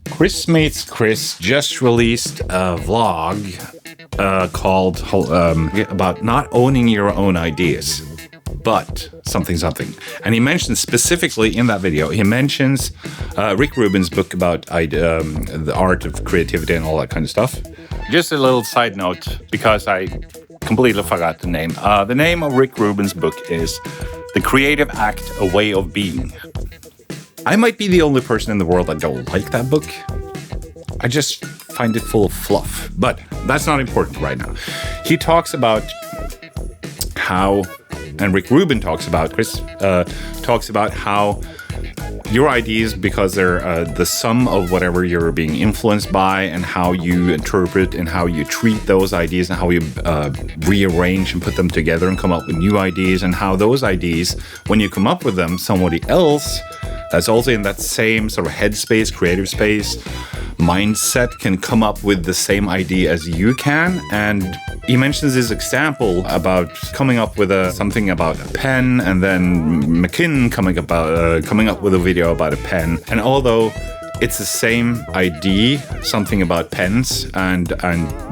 Chris Meets Chris just released a vlog called about not owning your own ideas, but something. And he mentions specifically in that video, he mentions Rick Rubin's book about the art of creativity and all that kind of stuff. Just a little side note, because I completely forgot the name. The name of Rick Rubin's book is The Creative Act, A Way of Being. I might be the only person in the world that don't like that book. I just find it full of fluff. But that's not important right now. He talks about how, and Rick Rubin talks about, Chris talks about how your ideas, because they're the sum of whatever you're being influenced by, and how you interpret and how you treat those ideas, and how you rearrange and put them together and come up with new ideas, and how those ideas, when you come up with them, somebody else that's also in that same sort of headspace, creative space, mindset can come up with the same idea as you can. And he mentions this example about coming up with something about a pen, and then McKinnon coming up with a video about a pen. And although it's the same idea, something about pens, and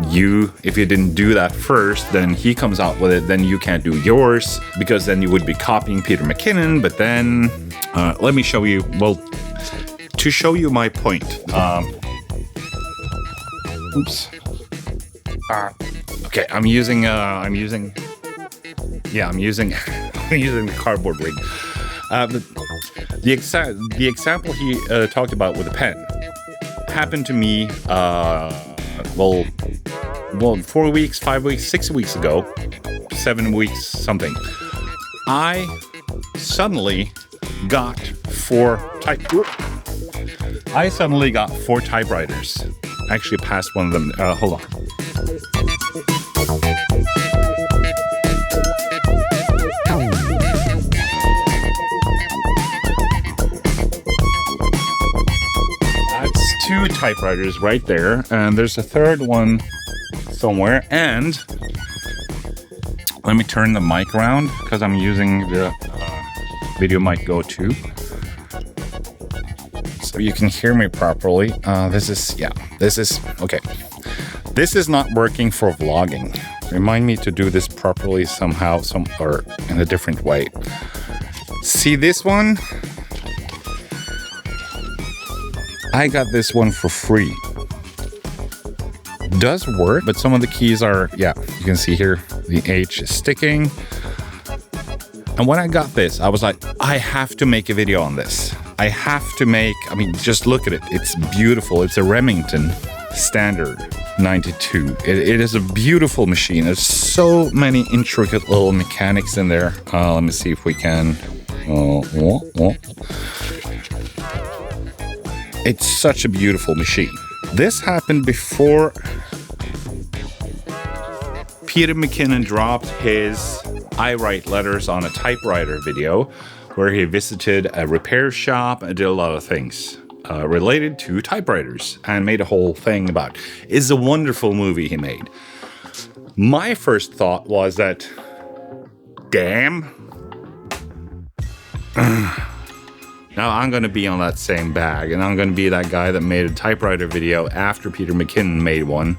you, if you didn't do that first, then he comes out with it, then you can't do yours, because then you would be copying Peter McKinnon. But then, let me show you, well, to show you my point. Oops. Okay, I'm using the cardboard rig. The example he talked about with a pen happened to me, 4 weeks, 5 weeks, 6 weeks ago, 7 weeks, something. I suddenly got 4 typewriters. I actually passed one of them. Hold on. That's 2 typewriters right there, and there's a third one somewhere. And let me turn the mic around, because I'm using the video mic Go 2. So you can hear me properly. This is okay. This is not working for vlogging. Remind me to do this properly somehow, or in a different way. See this one? I got this one for free. Does work, but some of the keys are, you can see here, the H is sticking. And when I got this, I was like, I have to make a video on this. Just look at it. It's beautiful. It's a Remington Standard 92. It is a beautiful machine. There's so many intricate little mechanics in there. Let me see if we can. It's such a beautiful machine. This happened before Peter McKinnon dropped his I Write Letters on a Typewriter video, where he visited a repair shop and did a lot of things related to typewriters, and made a whole thing about it. It's a wonderful movie he made. My first thought was that, damn, now I'm going to be on that same bag, and I'm going to be that guy that made a typewriter video after Peter McKinnon made one.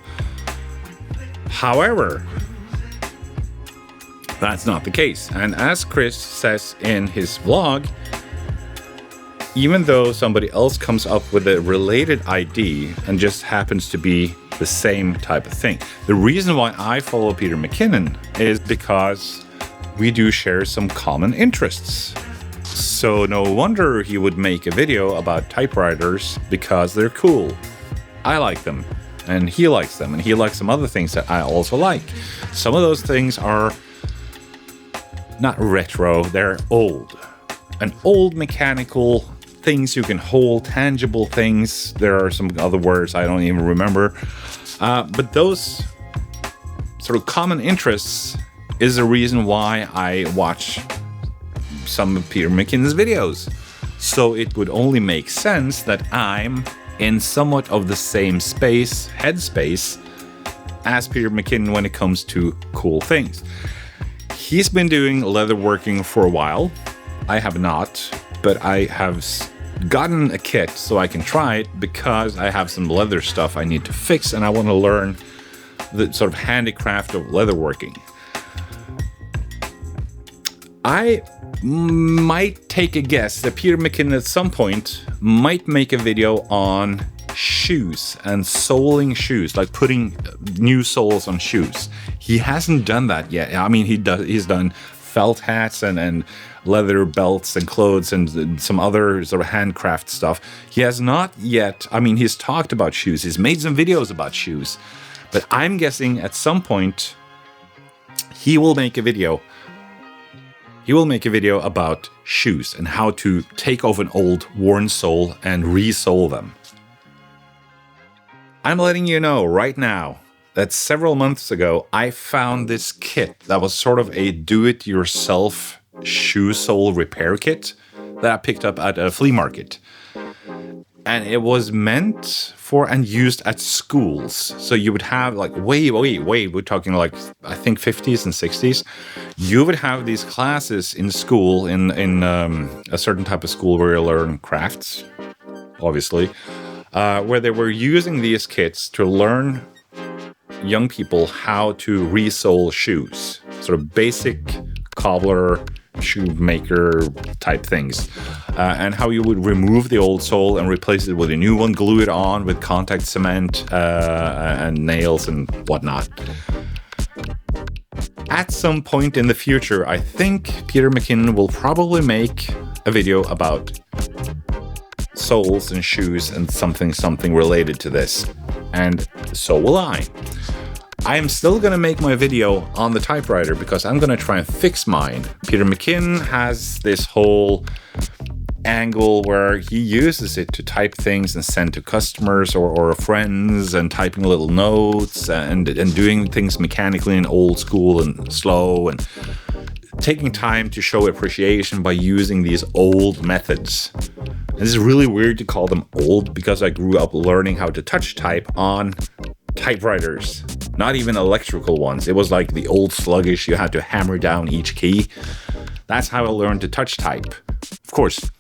However, that's not the case. And as Chris says in his vlog, even though somebody else comes up with a related ID and just happens to be the same type of thing, the reason why I follow Peter McKinnon is because we do share some common interests. So no wonder he would make a video about typewriters, because they're cool. I like them, and he likes them, and he likes some other things that I also like. Some of those things are not retro, they're old. And old mechanical things you can hold, tangible things. There are some other words I don't even remember. But those sort of common interests is the reason why I watch some of Peter McKinnon's videos. So it would only make sense that I'm in somewhat of the same headspace as Peter McKinnon when it comes to cool things. He's been doing leatherworking for a while. I have not, but I have gotten a kit so I can try it because I have some leather stuff I need to fix and I want to learn the sort of handicraft of leatherworking. I might take a guess that Peter McKinnon at some point might make a video on shoes and soling shoes, like putting new soles on shoes. He hasn't done that yet. I mean, he's done felt hats and leather belts and clothes and some other sort of handcraft stuff. He has not yet. I mean, he's talked about shoes. He's made some videos about shoes, but I'm guessing at some point he will make a video. He will make a video about shoes and how to take off an old worn sole and re-sole them. I'm letting you know right now that several months ago, I found this kit that was sort of a do-it-yourself shoe sole repair kit that I picked up at a flea market. And it was meant for and used at schools. So you would have like way, we're talking like, I think 50s and 60s. You would have these classes in school, in a certain type of school where you learn crafts, obviously, where they were using these kits to learn young people how to re-sole shoes. Sort of basic cobbler, shoemaker type things, and how you would remove the old sole and replace it with a new one, glue it on with contact cement and nails and whatnot. At some point in the future, I think Peter McKinnon will probably make a video about soles and shoes and something related to this, and so will I. I am still going to make my video on the typewriter because I'm going to try and fix mine. Peter McKinnon has this whole angle where he uses it to type things and send to customers or friends, and typing little notes and doing things mechanically and old school and slow, and taking time to show appreciation by using these old methods. And this is really weird to call them old because I grew up learning how to touch type on typewriters, not even electrical ones. It was like the old sluggish, you had to hammer down each key. That's how I learned to touch type. Of course,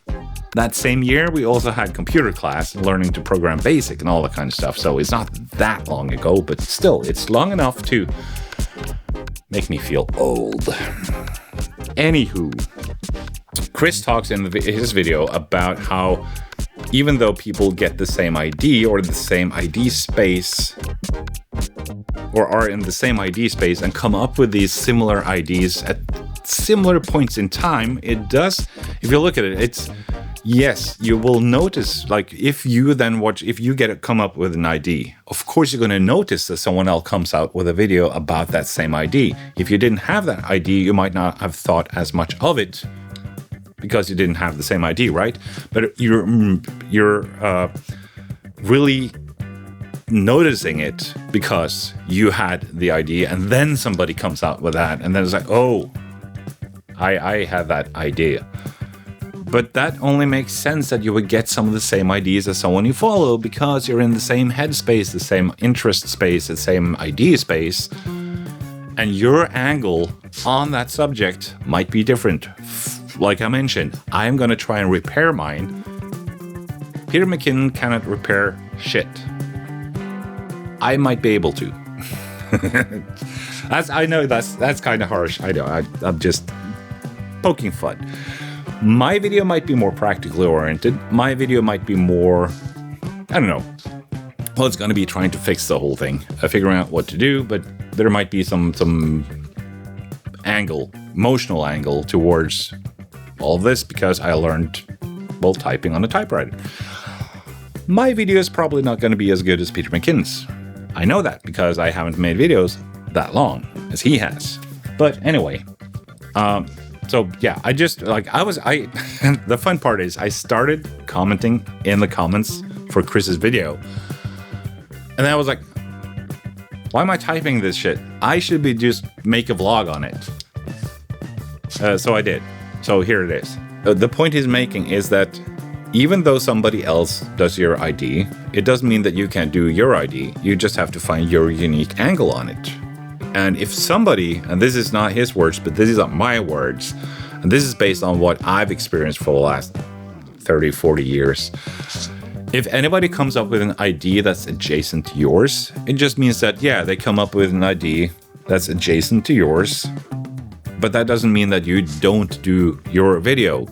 that same year we also had computer class and learning to program BASIC and all that kind of stuff, so it's not that long ago, but still, it's long enough to make me feel old. Anywho, Chris talks in his video about how even though people get the same ID or the same ID space, or are in the same ID space and come up with these similar IDs at similar points in time, it does, if you look at it, it's, yes, you will notice, like if you come up with an ID, of course you're going to notice that someone else comes out with a video about that same ID. If you didn't have that ID, you might not have thought as much of it, because you didn't have the same ID, right? But you're really noticing it because you had the ID, and then somebody comes out with that, and then it's like, oh, I had that idea. But that only makes sense that you would get some of the same ideas as someone you follow because you're in the same headspace, the same interest space, the same idea space, and your angle on that subject might be different. Like I mentioned, I'm going to try and repair mine. Peter McKinnon cannot repair shit. I might be able to. I know that's kind of harsh. I know. I'm just poking fun. My video might be more practically oriented. My video might be more, I don't know. Well, it's going to be trying to fix the whole thing, figuring out what to do, but there might be some angle, emotional angle towards all of this because I learned, well, typing on a typewriter. My video is probably not going to be as good as Peter McKinnon's. I know that because I haven't made videos that long as he has. But anyway, so yeah, the fun part is I started commenting in the comments for Chris's video. And then I was like, why am I typing this shit? I should be just make a vlog on it. So I did. So here it is. The point he's making is that even though somebody else does your ID, it doesn't mean that you can't do your ID. You just have to find your unique angle on it. And if somebody, and this is not his words, but this is not my words, and this is based on what I've experienced for the last 30, 40 years. If anybody comes up with an idea that's adjacent to yours, it just means that, yeah, they come up with an idea that's adjacent to yours. But that doesn't mean that you don't do your video.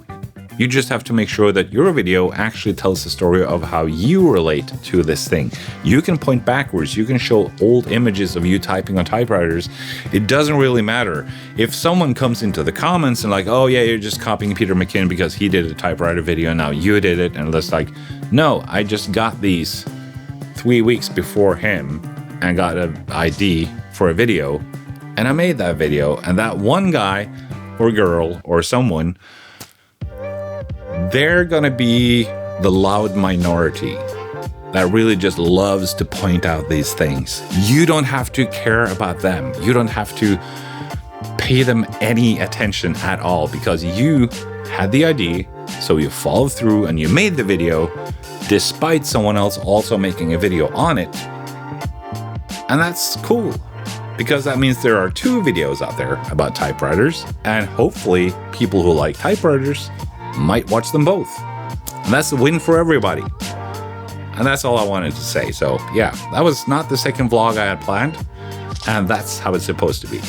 You just have to make sure that your video actually tells the story of how you relate to this thing. You can point backwards. You can show old images of you typing on typewriters. It doesn't really matter. If someone comes into the comments and like, oh yeah, you're just copying Peter McKinnon because he did a typewriter video and now you did it. And it's like, no, I just got these 3 weeks before him and got an ID for a video. And I made that video. And that one guy or girl or someone, they're gonna be the loud minority that really just loves to point out these things. You don't have to care about them. You don't have to pay them any attention at all because you had the idea, so you followed through and you made the video despite someone else also making a video on it. And that's cool because that means there are 2 videos out there about typewriters, and hopefully people who like typewriters might watch them both. And that's a win for everybody. And that's all I wanted to say. So yeah, that was not the second vlog I had planned, and that's how it's supposed to be.